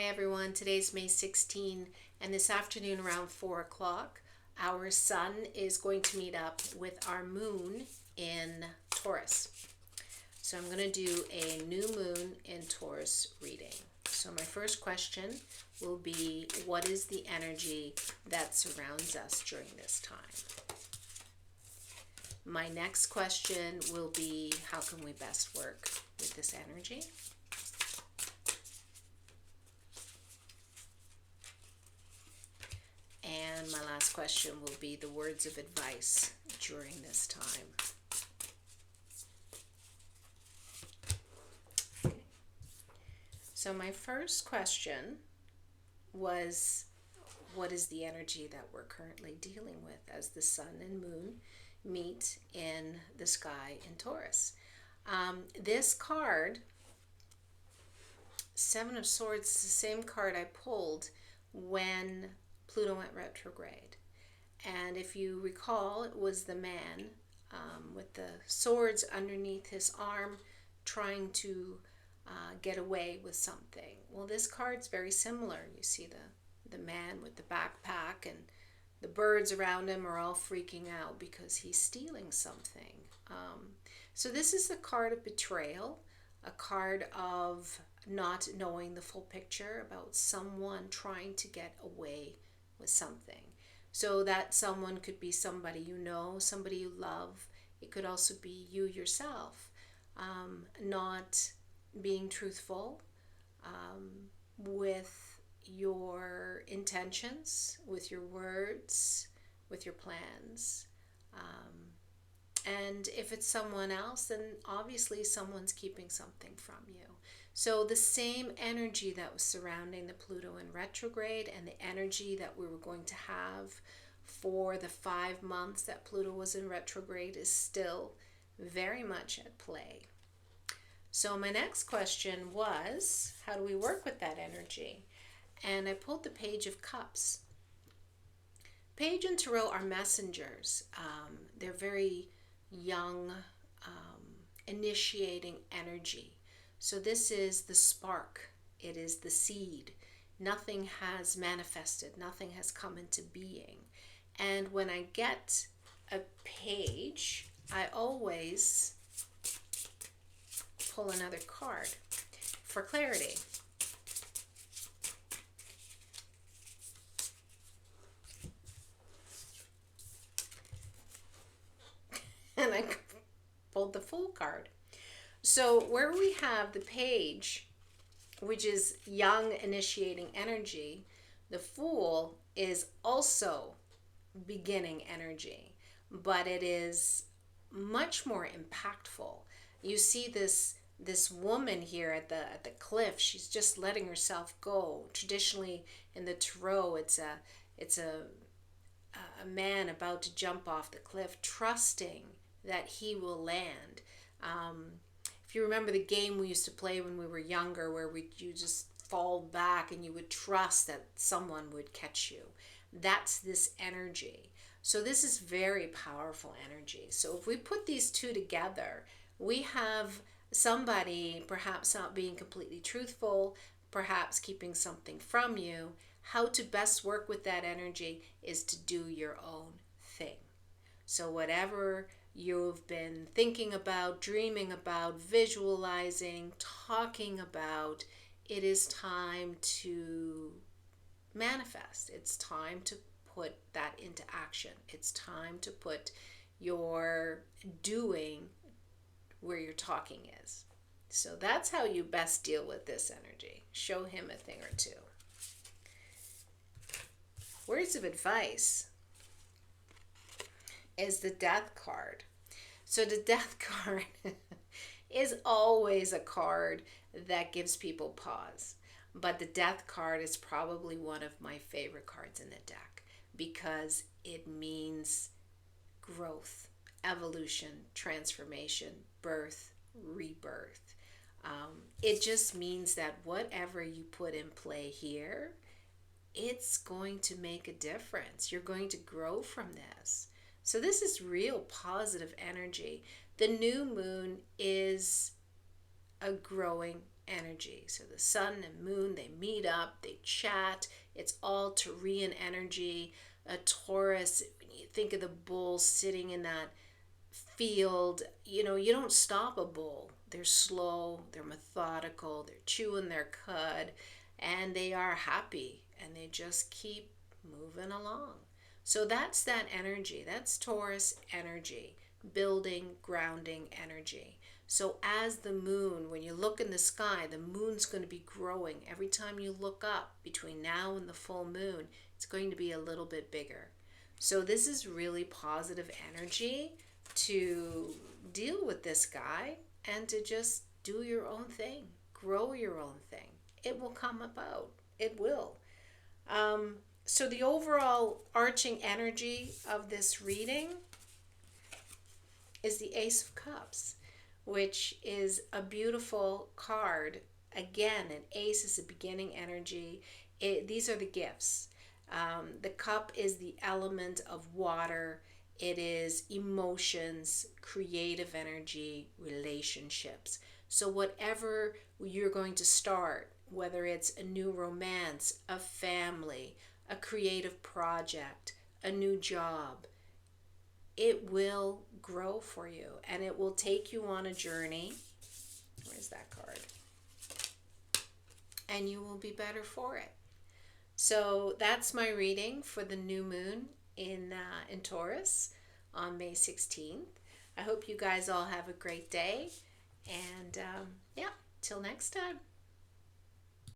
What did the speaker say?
Hi everyone, today's May 16 and this afternoon around 4 o'clock our sun is going to meet up with our moon in Taurus. So I'm going to do a new moon in Taurus reading. So my first question will be, what is the energy that surrounds us during this time? My next question will be, how can we best work with this energy? And my last question will be the words of advice during this time. Okay. So my first question was, what is the energy that we're currently dealing with as the sun and moon meet in the sky in Taurus? This card, Seven of Swords, is the same card I pulled when Pluto went retrograde. And if you recall, it was the man with the swords underneath his arm trying to get away with something. Well, this card's very similar. You see the man with the backpack, and the birds around him are all freaking out because he's stealing something. So this is a card of betrayal, a card of not knowing the full picture about someone trying to get away with something. So that someone could be somebody you know, somebody you love. It could also be you yourself, not being truthful with your intentions, with your words, with your plans. And if it's someone else, then obviously someone's keeping something from you. So the same energy that was surrounding the Pluto in retrograde and the energy that we were going to have for the 5 months that Pluto was in retrograde is still very much at play. So my next question was, how do we work with that energy? And I pulled the Page of Cups. Page and Tarot are messengers. They're very young, initiating energy. So this is the spark. It is the seed. Nothing has manifested. Nothing has come into being. And when I get a page, I always pull another card for clarity. And I pulled the Fool card. So where we have the page, which is young initiating energy, the Fool is also beginning energy, but it is much more impactful. You see this woman here at the cliff. She's just letting herself go. Traditionally in the tarot, it's a man about to jump off the cliff, trusting that he will land. If you remember the game we used to play when we were younger, where you just fall back and you would trust that someone would catch you. That's this energy. So this is very powerful energy. So if we put these two together, we have somebody perhaps not being completely truthful, perhaps keeping something from you. How to best work with that energy is to do your own thing. So whatever you've been thinking about, dreaming about, visualizing, talking about, it is time to manifest. It's time to put that into action. It's time to put your doing where your talking is. So that's how you best deal with this energy. Show him a thing or two. Words of advice is the Death card. So the Death card is always a card that gives people pause. But the Death card is probably one of my favorite cards in the deck because it means growth, evolution, transformation, birth, rebirth. It just means that whatever you put in play here, it's going to make a difference. You're going to grow from this. So this is real positive energy. The new moon is a growing energy. So the sun and moon, they meet up, they chat. It's all Taurian energy. A Taurus, when you think of the bull sitting in that field, you don't stop a bull. They're slow, they're methodical, they're chewing their cud, and they are happy, and they just keep moving along. So that's that energy. That's Taurus energy, building, grounding energy. So as the moon, when you look in the sky, the moon's going to be growing. Every time you look up between now and the full moon, it's going to be a little bit bigger. So this is really positive energy to deal with this guy and to just do your own thing, grow your own thing. It will come about. It will. So the overall arching energy of this reading is the Ace of Cups, which is a beautiful card. Again, an ace is a beginning energy. These are the gifts. The cup is the element of water. It is emotions, creative energy, relationships. So whatever you're going to start, whether it's a new romance, a family, a creative project, a new job, it will grow for you and it will take you on a journey. Where's that card? And you will be better for it. So that's my reading for the new moon in Taurus on May 16th. I hope you guys all have a great day. And yeah, till next time.